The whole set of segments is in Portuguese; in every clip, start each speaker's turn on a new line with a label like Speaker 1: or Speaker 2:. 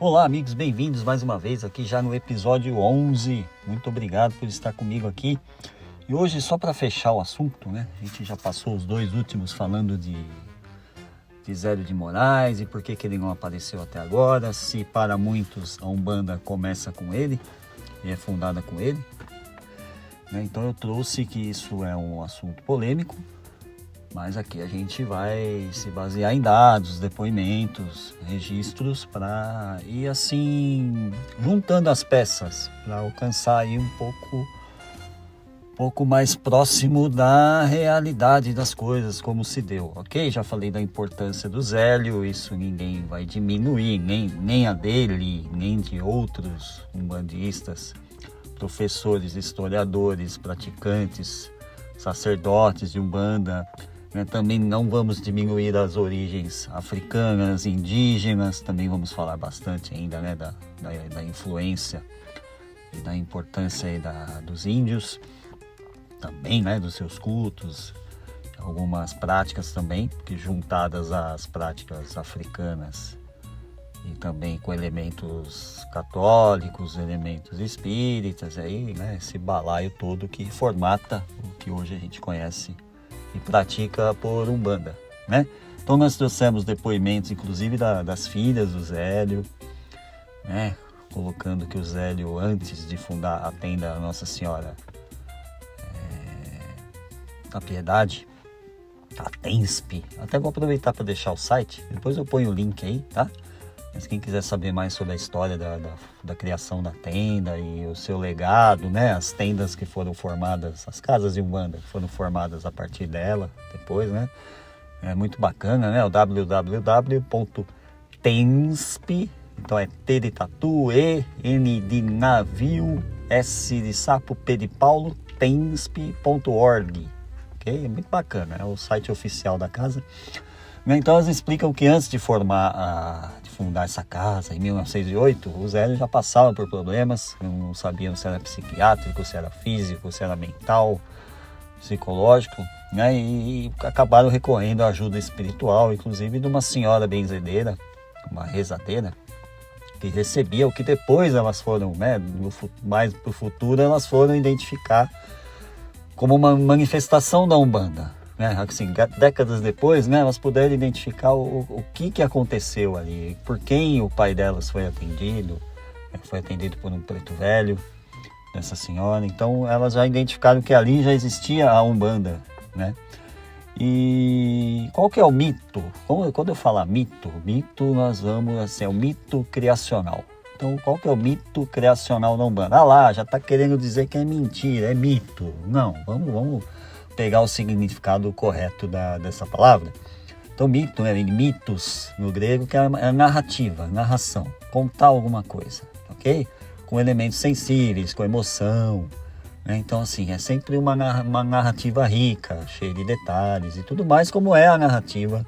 Speaker 1: Olá amigos, bem-vindos mais uma vez aqui já no episódio 11. Muito obrigado por estar comigo aqui. E hoje, só para fechar o assunto, né? A gente já passou os dois últimos falando de Zélio de Moraes e por que ele não apareceu até agora. Se para muitos a Umbanda começa com ele e é fundada com ele, né? Então eu trouxe que isso é um assunto polêmico, mas aqui a gente vai se basear em dados, depoimentos, registros para ir assim juntando as peças para alcançar aí um pouco mais próximo da realidade das coisas, como se deu, ok? Já falei da importância do Zélio, isso ninguém vai diminuir, nem a dele, nem de outros umbandistas, professores, historiadores, praticantes, sacerdotes de Umbanda. Também não vamos diminuir as origens africanas, indígenas, também vamos falar bastante ainda, né, da influência e da importância aí dos índios, também, né, dos seus cultos, algumas práticas também, que juntadas às práticas africanas e também com elementos católicos, elementos espíritas, aí, né, esse balaio todo que formata o que hoje a gente conhece e pratica por Umbanda, né? Então nós trouxemos depoimentos, inclusive das filhas do Zélio, né? Colocando que o Zélio, antes de fundar a tenda Nossa Senhora da Piedade, a TENSP, até vou aproveitar para deixar o site, depois eu ponho o link aí, tá? Mas quem quiser saber mais sobre a história da criação da tenda e o seu legado, né? As tendas que foram formadas, as casas de Umbanda que foram formadas a partir dela, depois, né? É muito bacana, né? O www.tensp, então é T de tatu, N de navio, S de sapo, P de Paulo, tensp.org, ok? É muito bacana, é o site oficial da casa. Então elas explicam que antes de fundar essa casa em 1908, o Zélio já passava por problemas, não sabiam se era psiquiátrico, se era físico, se era mental, psicológico, né? E acabaram recorrendo à ajuda espiritual, inclusive de uma senhora benzedeira, uma rezadeira, que recebia o que depois elas foram, né, mais para o futuro, elas foram identificar como uma manifestação da Umbanda. Assim, décadas depois, né, elas puderam identificar o que aconteceu ali, por quem o pai delas foi atendido por um preto velho, dessa senhora. Então elas já identificaram que ali já existia a Umbanda, né? E qual que é o mito? Quando eu falar mito nós vamos, assim, é o mito criacional. Então qual que é o mito criacional da Umbanda? Ah lá, já está querendo dizer que é mentira, é mito. Não, vamos pegar o significado correto dessa palavra. Então mito, né, mitos no grego, que é a narrativa, narração, contar alguma coisa, ok? Com elementos sensíveis, com emoção, né? Então assim, é sempre uma narrativa rica, cheia de detalhes e tudo mais, como é a narrativa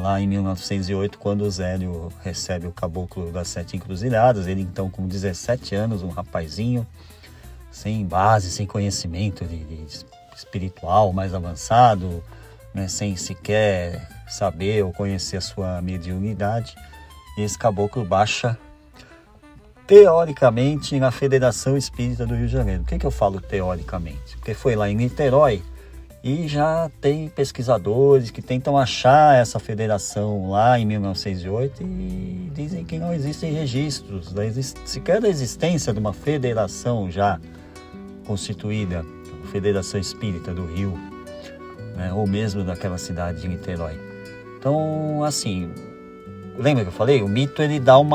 Speaker 1: lá em 1908, quando o Zélio recebe o caboclo das Sete Encruzilhadas, ele então com 17 anos, um rapazinho, sem base, sem conhecimento de espiritual mais avançado, né, sem sequer saber ou conhecer a sua mediunidade, e esse caboclo baixa teoricamente na Federação Espírita do Rio de Janeiro. Por que eu falo teoricamente? Porque foi lá em Niterói e já tem pesquisadores que tentam achar essa federação lá em 1908 e dizem que não existem registros sequer da existência de uma federação já constituída, Federação Espírita do Rio, né, ou mesmo daquela cidade de Niterói. Então, assim, lembra que eu falei? O mito, ele dá um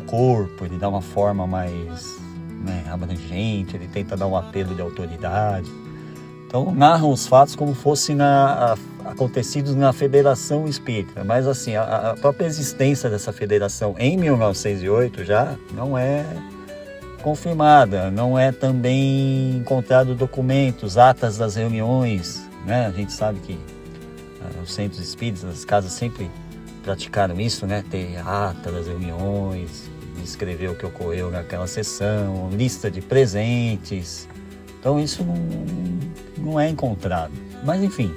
Speaker 1: corpo, ele dá uma forma mais, né, abrangente, ele tenta dar um apelo de autoridade. Então, narram os fatos como fossem acontecidos na Federação Espírita. Mas, assim, a própria existência dessa federação em 1908 já não é confirmada, não é também encontrado documentos, atas das reuniões, né? A gente sabe que os centros espíritas, as casas sempre praticaram isso, né? Ter ata das reuniões, escrever o que ocorreu naquela sessão, lista de presentes. Então isso não é encontrado. Mas enfim,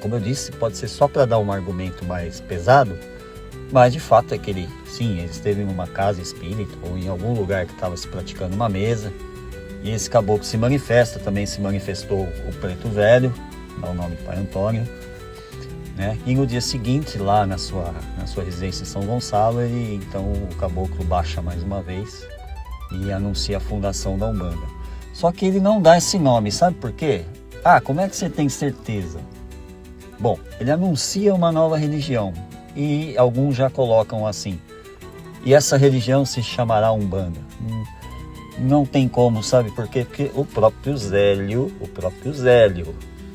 Speaker 1: como eu disse, pode ser só para dar um argumento mais pesado, Mas de fato é que ele, sim, ele esteve numa casa espírita ou em algum lugar que estava se praticando uma mesa. E esse caboclo se manifesta, também se manifestou o Preto Velho, dá o nome Pai Antônio, né? E no dia seguinte, lá na sua residência em São Gonçalo, então o caboclo baixa mais uma vez e anuncia a fundação da Umbanda. Só que ele não dá esse nome, sabe por quê? Como é que você tem certeza? Bom, ele anuncia uma nova religião e alguns já colocam assim: e essa religião se chamará Umbanda. Não tem como, sabe por quê? Porque o próprio Zélio,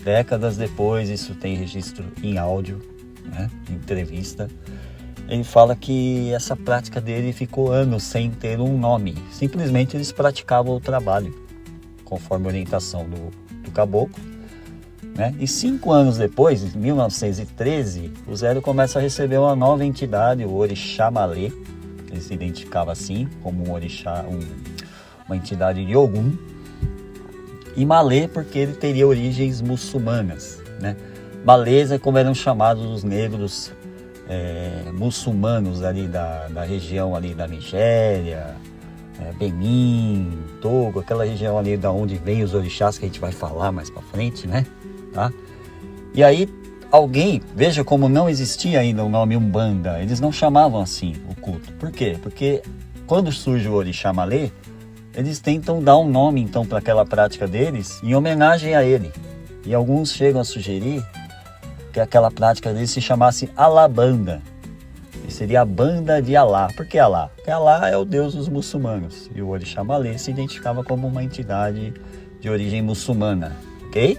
Speaker 1: décadas depois, isso tem registro em áudio, né, em entrevista, ele fala que essa prática dele ficou anos sem ter um nome. Simplesmente eles praticavam o trabalho, conforme a orientação do caboclo, né? E 5 anos depois, em 1913, o Zélio começa a receber uma nova entidade, o Orixá Malê. Ele se identificava assim, como um orixá, uma entidade de Ogum. E Malê porque ele teria origens muçulmanas, né? Malês é como eram chamados os negros muçulmanos ali da região ali da Nigéria, Benin, Togo, aquela região ali da onde vem os orixás, que a gente vai falar mais pra frente, né? Tá? E aí veja como não existia ainda o nome Umbanda, eles não chamavam assim o culto. Por quê? Porque quando surge o Orixá Malê, eles tentam dar um nome então para aquela prática deles em homenagem a ele. E alguns chegam a sugerir que aquela prática deles se chamasse Alabanda. E seria a banda de Alá. Por que Alá? Porque Alá é o deus dos muçulmanos. E o Orixá Malê se identificava como uma entidade de origem muçulmana. Ok?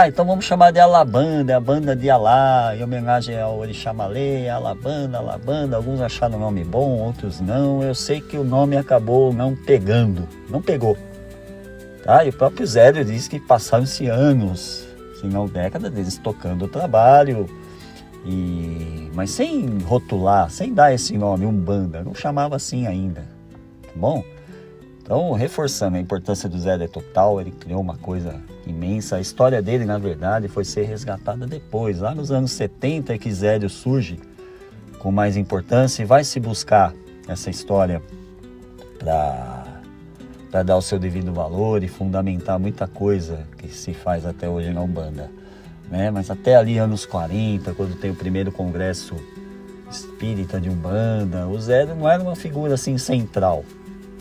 Speaker 1: Então vamos chamar de Alabanda, a banda de Alá, em homenagem ao Orixá Malê, Alabanda. Alguns acharam o nome bom, outros não. Eu sei que o nome acabou não pegou. Tá? E o próprio Zélio diz que passaram-se anos, se não décadas, deles tocando o trabalho, mas sem rotular, sem dar esse nome, Umbanda, não chamava assim ainda, tá bom? Então, reforçando, a importância do Zélio é total, ele criou uma coisa imensa. A história dele, na verdade, foi ser resgatada depois. Lá nos anos 70 é que Zélio surge com mais importância e vai se buscar essa história para dar o seu devido valor e fundamentar muita coisa que se faz até hoje na Umbanda, né? Mas até ali, anos 40, quando tem o primeiro congresso espírita de Umbanda, o Zélio não era uma figura assim central.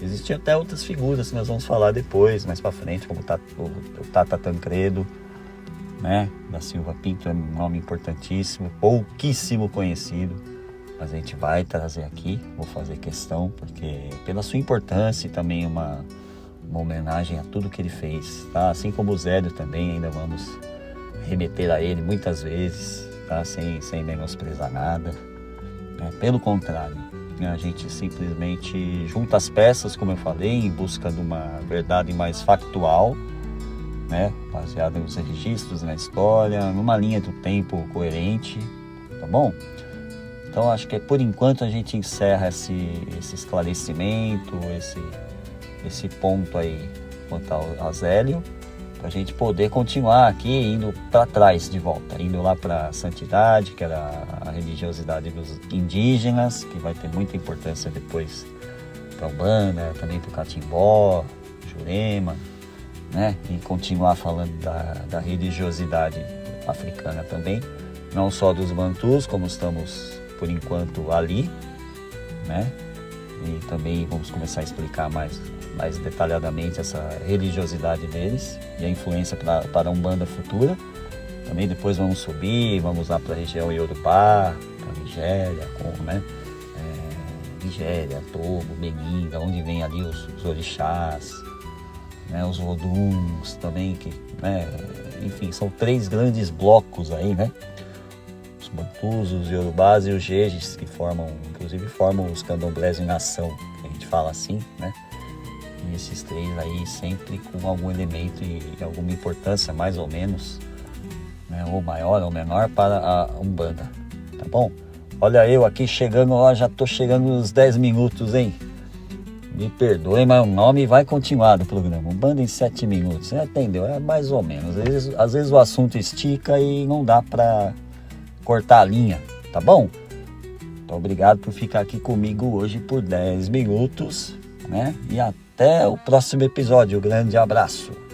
Speaker 1: Existiam até outras figuras que nós vamos falar depois, mais para frente, como o Tata Tancredo, né? Da Silva Pinto, é um nome importantíssimo, pouquíssimo conhecido, mas a gente vai trazer aqui, vou fazer questão, porque pela sua importância e também uma homenagem a tudo que ele fez, tá? Assim como o Zélio também, ainda vamos remeter a ele muitas vezes, tá? Sem menosprezar nada, né? Pelo contrário, a gente simplesmente junta as peças, como eu falei, em busca de uma verdade mais factual, né? Baseada nos registros, na história, numa linha do tempo coerente, tá bom? Então acho que por enquanto a gente encerra esse esclarecimento, esse ponto aí quanto ao Zélio, para a gente poder continuar aqui indo para trás de volta, indo lá para a santidade, que era a religiosidade dos indígenas, que vai ter muita importância depois para a Umbanda, também para o Catimbó, Jurema, né? E continuar falando da religiosidade africana também, não só dos Bantus, como estamos por enquanto ali, né? E também vamos começar a explicar mais detalhadamente essa religiosidade deles e a influência para a Umbanda futura. Também depois vamos subir, vamos lá para a região Iorubá, para Nigéria, né? Nigéria, Togo, Benin, da onde vem ali os orixás, né? Os Voduns também, né? Enfim, são 3 grandes blocos aí, né? Os Bantus, os Iorubás e os Jejes, que inclusive formam os candomblés em nação, que a gente fala assim, né? E esses 3 aí sempre com algum elemento e alguma importância, mais ou menos, né? Ou maior ou menor para a Umbanda, tá bom? Olha eu aqui chegando, já tô chegando nos 10 minutos, hein? Me perdoe, mas o nome vai continuar do programa. Umbanda em 7 minutos, você entendeu? É mais ou menos. Às vezes o assunto estica e não dá para cortar a linha, tá bom? Muito obrigado por ficar aqui comigo hoje por 10 minutos, né? E até o próximo episódio. Grande abraço.